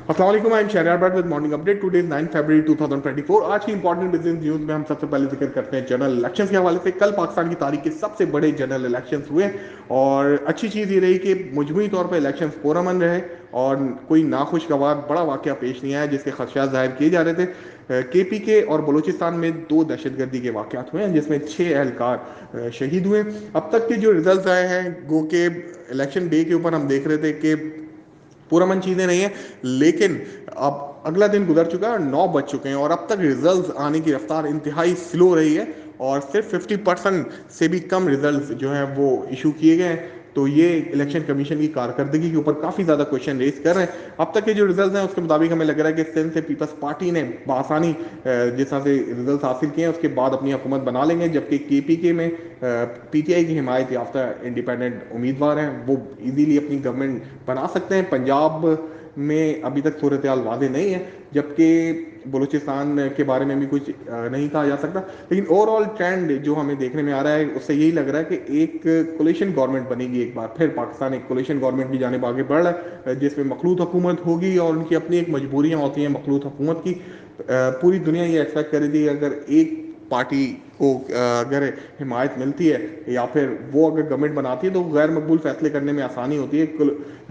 अस्सलाम वालेकुम, I am Shahryar back with morning update. Today is 9 फरवरी 2024। आज की इंपॉर्टेंट बिजनेस न्यूज में हम सबसे पहले जिक्र करते हैं जनरल इलेक्शंस के हवाले से। कल पाकिस्तान की तारीख के सबसे बड़े जनरल इलेक्शंस हुए और अच्छी चीज़ ये रही कि मजमूई तौर पर इलेक्शंस पुरअमन रहे और कोई नाखुशगवार बड़ा वाक़या पेश नहीं आया जिसके खदशात जाहिर किए जा रहे थे। KPK और बलूचिस्तान में 2 दहशतगर्दी के वाक़यात हुए हैं जिसमें 6 एहलकार शहीद हुए। अब तक के जो रिजल्ट आए हैं, गो के इलेक्शन डे के ऊपर हम देख रहे थे कि पुरअमन चीज़ें नहीं है, लेकिन अब अगला दिन गुजर चुका है और 9 बज चुके हैं और अब तक रिजल्ट्स आने की रफ्तार इंतहाई स्लो रही है और सिर्फ 50% से भी कम रिजल्ट्स जो हैं वो इशू किए गए हैं। तो ये इलेक्शन कमीशन की कारकर्दगी के ऊपर काफ़ी ज़्यादा क्वेश्चन रेज कर रहे हैं। अब तक के जो रिजल्ट्स हैं उसके मुताबिक हमें लग रहा है कि सिंध से पीपल्स पार्टी ने बआसानी जिस तरह से रिजल्ट हासिल किए हैं उसके बाद अपनी हुकूमत बना लेंगे, जबकि KPK में PTI की हिमायत याफ्ता इंडिपेंडेंट उम्मीदवार हैं, वो इजीली अपनी गवर्नमेंट बना सकते हैं। पंजाब में अभी तक सूरत हाल वादे नहीं है, जबकि बलूचिस्तान के बारे में भी कुछ नहीं कहा जा सकता। लेकिन ओवरऑल ट्रेंड जो हमें देखने में आ रहा है उससे यही लग रहा है कि एक कोलिशन गवर्नमेंट बनेगी। एक बार फिर पाकिस्तान एक कोलिशन गवर्नमेंट की जानिब आगे बढ़ रहा है जिसमें मखलूत हुकूमत होगी और उनकी अपनी एक मजबूरियाँ होती हैं मखलूत हुकूमत की। पूरी दुनिया ये एक्सपेक्ट कर रही थी अगर एक पार्टी को अगर हिमायत मिलती है या फिर वो अगर गवर्नमेंट बनाती है तो गैर मकबूल फैसले करने में आसानी होती है,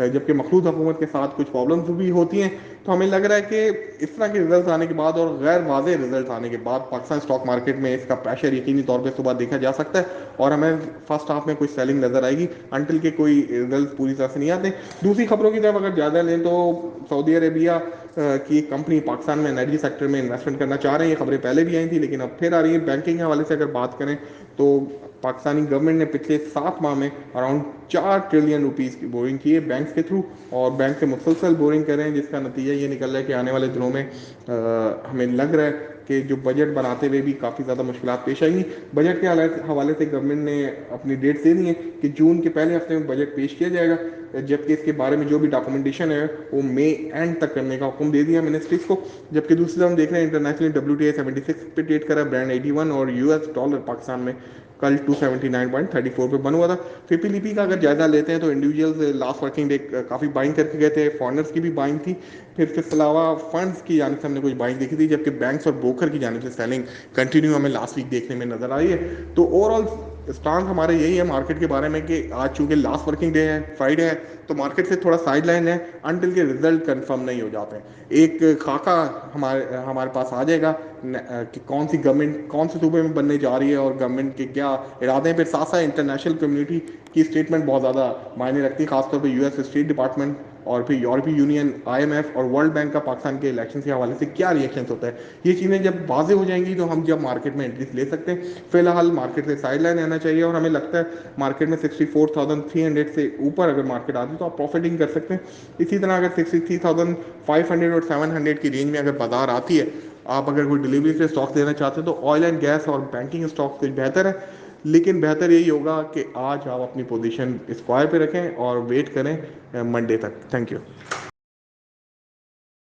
जबकि मखलूत हुकूमत के साथ कुछ प्रॉब्लम्स भी होती हैं। तो हमें लग रहा है कि इस तरह के रिजल्ट आने के बाद और गैर वाज़े रिजल्ट आने के बाद पाकिस्तान स्टॉक मार्केट में इसका प्रेशर यकीनी तौर पर सुबह देखा जा सकता है और हमें फर्स्ट हाफ में कोई सेलिंग नजर आएगी अनटिल के कोई रिजल्ट पूरी तरह से नहीं आते। दूसरी खबरों की तरफ अगर ज़्यादा लें तो सऊदी अरेबिया की एक कंपनी पाकिस्तान में एनर्जी सेक्टर में इन्वेस्टमेंट करना चाह रहे हैं। ये खबरें पहले भी आई थी लेकिन अब फिर आ रही है। बैंकिंग के हवाले से अगर बात करें तो पाकिस्तानी गवर्नमेंट ने पिछले 7 माह में अराउंड 4 ट्रिलियन रुपीज़ की बोरिंग की है बैंक के थ्रू और बैंक से मुसलसल बोरिंग कर रहे हैं, जिसका नतीजा ये निकल रहा है कि आने वाले दिनों में हमें लग रहा है कि जो बजट बनाते हुए भी काफ़ी ज़्यादा मुश्किलात पेश आएंगी। बजट के हवाले से गवर्नमेंट ने अपनी डेट दे दी है कि जून के पहले हफ्ते में बजट पेश किया जाएगा, जबकि इसके बारे में जो भी डॉक्यूमेंटेशन है वो मई एंड तक करने का हुक्म दे दिया मिनिस्ट्रीज को। जबकि दूसरी तरफ हम देख रहे हैं इंटरनेशनल WTI 76 पे ट्रेड करा, ब्रांड 81 और US डॉलर पाकिस्तान में कल 279.34 पे बंद हुआ था। FIPLP का अगर जायजा लेते हैं तो इंडिविजुअल्स लास्ट वर्किंग डे काफ़ी बाइंग करके गए थे, फॉरनर्स की भी बाइंग थी, फिर इसके अलावा फंड्स की जानिब से हमने कुछ बाइंग देखी थी, जबकि बैंक्स और ब्रोकर की जानिब से सेलिंग कंटिन्यू हमें लास्ट वीक देखने में नजर आई है। तो ओवरऑल स्टांस हमारे यही है मार्केट के बारे में कि आज चूंकि लास्ट वर्किंग डे है, फ्राइडे है, तो मार्केट से थोड़ा साइड लाइन है अनटिल के रिजल्ट कंफर्म नहीं हो जाते हैं। एक खाका हमारे हमारे पास आ जाएगा कि कौन सी गवर्नमेंट कौन से सूबे में बनने जा रही है और गवर्नमेंट के क्या इरादे हैं। फिर साथ साथ इंटरनेशनल कम्युनिटी की स्टेटमेंट बहुत ज़्यादा मायने रखती है, खासतौर पर US स्टेट डिपार्टमेंट और फिर यूरोपीय यूनियन, IMF और वर्ल्ड बैंक का पाकिस्तान के इलेक्शन के हवाले से क्या रिएक्शन होता है। ये चीज़ें जब वाजे हो जाएंगी तो हम जब मार्केट में एंट्रीज ले सकते हैं। फिलहाल मार्केट से साइड लाइन रहना चाहिए और हमें लगता है मार्केट में 64,300 से ऊपर अगर मार्केट आती है तो आप प्रॉफिटिंग कर सकते हैं। इसी तरह अगर 63,500 और 700 की रेंज में अगर बाजार आती है, आप अगर कोई डिलीवरी से स्टॉक देना चाहते हैं तो ऑयल एंड गैस और बैंकिंग स्टॉक कुछ बेहतर है। लेकिन बेहतर यही होगा कि आज आप अपनी पोजीशन स्क्वायर पे रखें और वेट करें मंडे तक। Thank you.